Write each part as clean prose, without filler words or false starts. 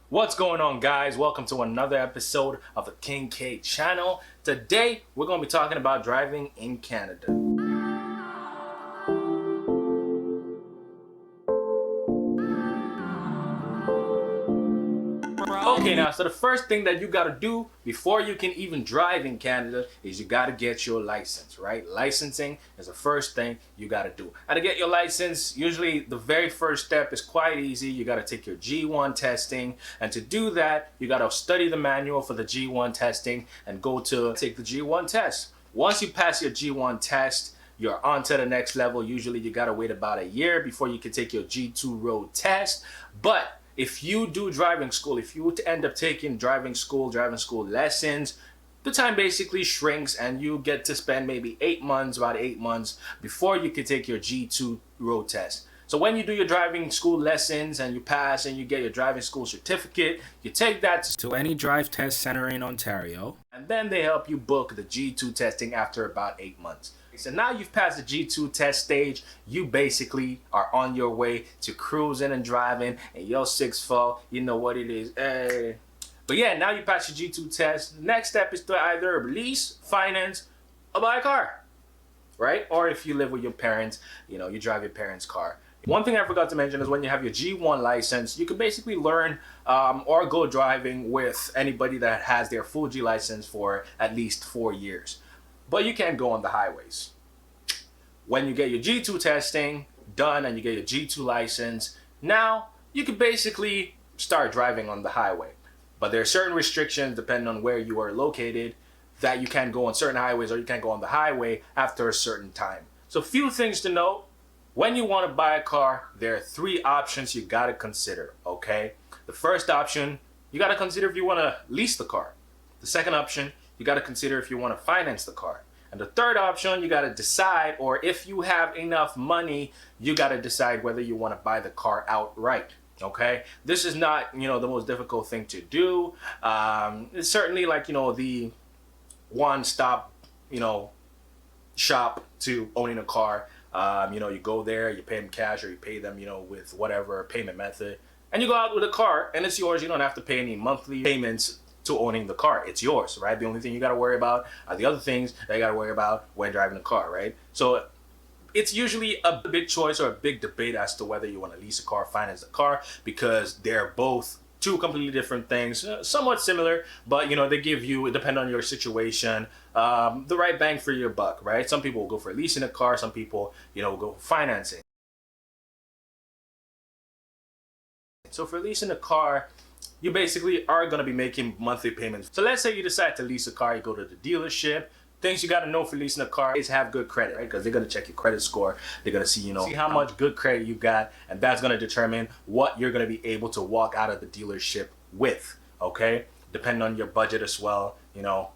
What's going on, guys? Welcome to another episode of the King K channel. Today we're going to be talking about driving in Canada. Okay, now, so the first thing that you got to do before you can even drive in Canada is you got to get your license, right? Licensing is the first thing you got to do. And to get your license, usually the very first step is quite easy. You got to take your G1 testing. And to do that, you got to study the manual for the G1 testing and go to take the G1 test. Once you pass your G1 test, you're on to the next level. Usually you got to wait about a year before you can take your G2 road test. But if you do driving school, if you end up taking driving school lessons, the time basically shrinks and you get to spend maybe about 8 months before you can take your G2 road test. So when you do your driving school lessons and you pass and you get your driving school certificate, you take that to any drive test center in Ontario, and then they help you book the G2 testing after about 8 months. So now you've passed the G2 test stage, you basically are on your way to cruising and driving, and your 6'4", you know what it is. Hey. But yeah, now you passed your G2 test. Next step is to either lease, finance, or buy a car, right? Or if you live with your parents, you drive your parents' car. One thing I forgot to mention is when you have your G1 license, you can basically learn or go driving with anybody that has their full G license for at least 4 years. But you can't go on the highways. When you get your G2 testing done and you get your G2 license, now you can basically start driving on the highway. But there are certain restrictions depending on where you are located that you can't go on certain highways or you can't go on the highway after a certain time. So few things to note. When you want to buy a car, there are 3 options you got to consider, okay? The first option, you got to consider if you want to lease the car. The second option, you got to consider if you want to finance the car. And the third option, you got to decide, or if you have enough money, you got to decide whether you want to buy the car outright. Okay, this is not, the most difficult thing to do. It's certainly like, the one-stop, shop to owning a car. You go there, you pay them cash or you pay them, with whatever payment method, and you go out with a car and it's yours. You don't have to pay any monthly payments to owning the car. It's yours, right? The only thing you got to worry about are the other things that you got to worry about when driving a car, right? So it's usually a big choice or a big debate as to whether you want to lease a car, finance a car, because they're both 2 completely different things, somewhat similar, but they give you, depending on your situation, the right bang for your buck, right? Some people will go for leasing a car, some people, will go for financing. So for leasing a car, you basically are going to be making monthly payments. So let's say you decide to lease a car, you go to the dealership. Things you got to know for leasing a car is have good credit, right? Because they're going to check your credit score. They're going to see, see how much good credit you got, and that's going to determine what you're going to be able to walk out of the dealership with, okay? Depending on your budget as well,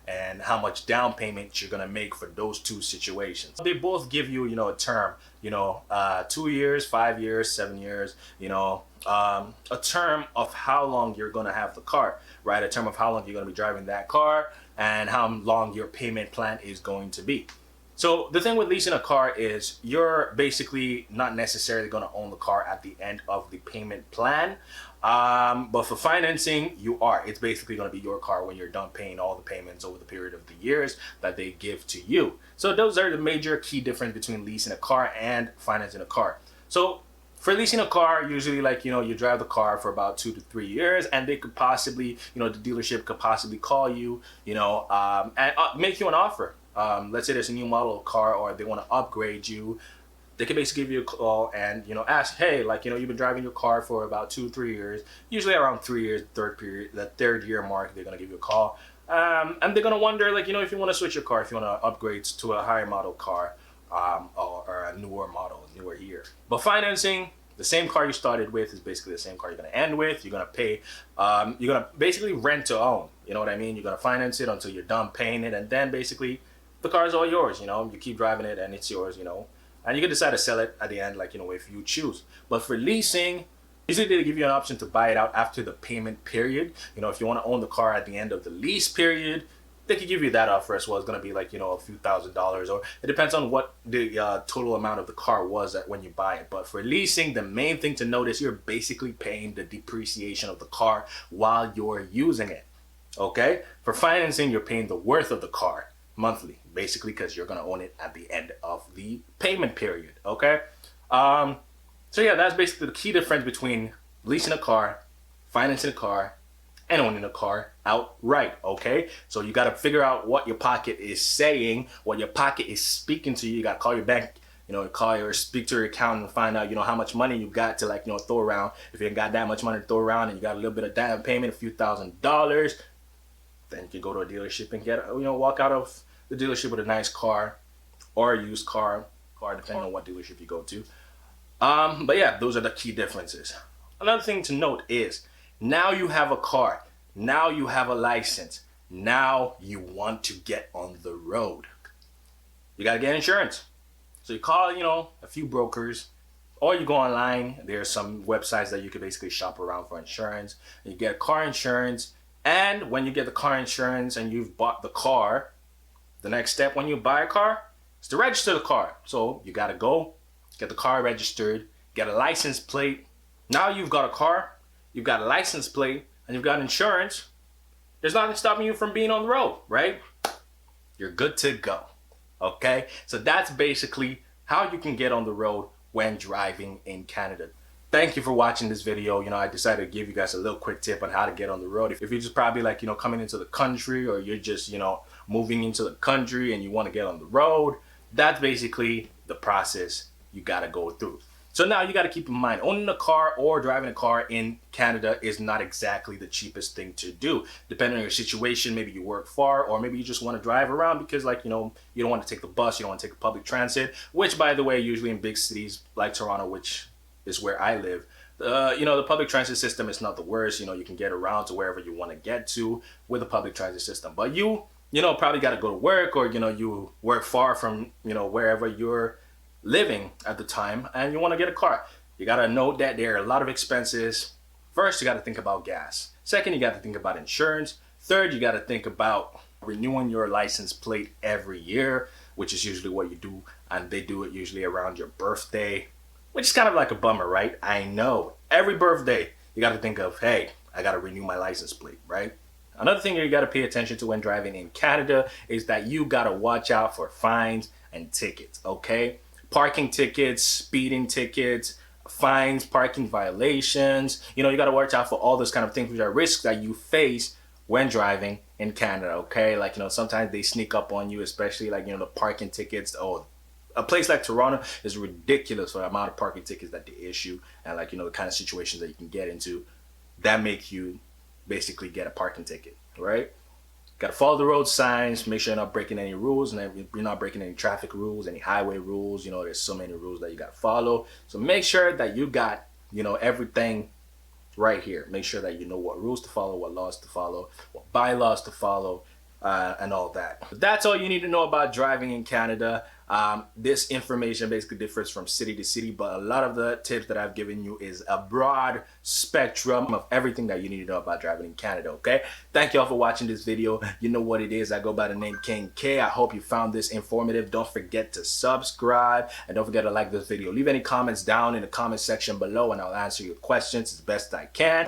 and how much down payment you're going to make for those 2 situations. They both give you, a term, 2 years, 5 years, 7 years, a term of how long you're going to have the car, right? A term of how long you're going to be driving that car and how long your payment plan is going to be. So the thing with leasing a car is you're basically not necessarily going to own the car at the end of the payment plan. But for financing, you are. It's basically going to be your car when you're done paying all the payments over the period of the years that they give to you. So those are the major key difference between leasing a car and financing a car. So for leasing a car, usually you drive the car for about 2 to 3 years, and they could possibly, the dealership could possibly call you, and make you an offer. Let's say there's a new model of car or they want to upgrade you. They can basically give you a call and, ask, hey, you've been driving your car for about 2 or 3 years, usually around 3 years, the third year mark, they're going to give you a call. And they're going to wonder, if you want to switch your car, if you want to upgrade to a higher model car, or a newer model, newer year. But financing, the same car you started with is basically the same car you're going to end with. You're going to pay, you're going to basically rent to own. You know what I mean? You're going to finance it until you're done paying it. And then basically the car is all yours, you keep driving it and it's yours, and you can decide to sell it at the end, if you choose. But for leasing, usually they give you an option to buy it out after the payment period. If you want to own the car at the end of the lease period, they could give you that offer as well. It's going to be like, you know, a few $1,000s, or it depends on what the total amount of the car was when you buy it. But for leasing, the main thing to notice, you're basically paying the depreciation of the car while you're using it. Okay? For financing, you're paying the worth of the car monthly, basically, because you're going to own it at the end of the payment period. Okay? So yeah, that's basically the key difference between leasing a car, financing a car, and owning a car outright. Okay, so you got to figure out what your pocket is saying, what your pocket is speaking to you. You got to call your bank, you know, call or speak to your accountant and find out, you know, how much money you got to, like, you know, throw around. If you ain't got that much money to throw around and you got a little bit of down payment, a few $1,000s, then you can go to a dealership and get, you know, walk out of the dealership with a nice car or a used car, depending on what dealership you go to. But yeah, those are the key differences. Another thing to note is, now you have a car, now you have a license, now you want to get on the road. You gotta get insurance. So you call, you know, a few brokers, or you go online. There's some websites that you can basically shop around for insurance. You get car insurance, and when you get the car insurance and you've bought the car, the next step when you buy a car is to register the car. So you gotta go, get the car registered, get a license plate. Now you've got a car, you've got a license plate, and you've got insurance. There's nothing stopping you from being on the road, right? You're good to go. Okay? So that's basically how you can get on the road when driving in Canada. Thank you for watching this video. You know, I decided to give you guys a little quick tip on how to get on the road. If you're just probably like, you know, coming into the country, or you're just, you know, moving into the country and you want to get on the road, that's basically the process you got to go through. So now you got to keep in mind, owning a car or driving a car in Canada is not exactly the cheapest thing to do. Depending on your situation, maybe you work far, or maybe you just want to drive around because, like, you know, you don't want to take the bus, you don't want to take public transit, which, by the way, usually in big cities like Toronto, which is where I live, you know, the public transit system is not the worst. You know, you can get around to wherever you want to get to with a public transit system. But you know, probably got to go to work, or, you know, you work far from, you know, wherever you're living at the time, and you want to get a car. You got to note that there are a lot of expenses. First, you got to think about gas. Second, you got to think about insurance. Third, you got to think about renewing your license plate every year, which is usually what you do, and they do it usually around your birthday, which is kind of like a bummer, right? I know. Every birthday, you got to think of, hey, I got to renew my license plate, right? Another thing you got to pay attention to when driving in Canada is that you got to watch out for fines and tickets, okay? Parking tickets, speeding tickets, fines, parking violations. You know, you got to watch out for all those kind of things, which are risks that you face when driving in Canada, okay? Like, you know, sometimes they sneak up on you, especially like, you know, the parking tickets. Oh, a place like Toronto is ridiculous for the amount of parking tickets that they issue, and, like, you know, the kind of situations that you can get into that make you basically get a parking ticket, right? Got to follow the road signs, make sure you're not breaking any rules, and you're not breaking any traffic rules, any highway rules. You know, there's so many rules that you got to follow. So make sure that you got, you know, everything right here. Make sure that you know what rules to follow, what laws to follow, what bylaws to follow, and all that. But that's all you need to know about driving in Canada. This information basically differs from city to city, but a lot of the tips that I've given you is a broad spectrum of everything that you need to know about driving in Canada, okay? Thank y'all for watching this video. You know what it is. I go by the name King K. I hope you found this informative. Don't forget to subscribe, and don't forget to like this video. Leave any comments down in the comment section below, and I'll answer your questions as best I can.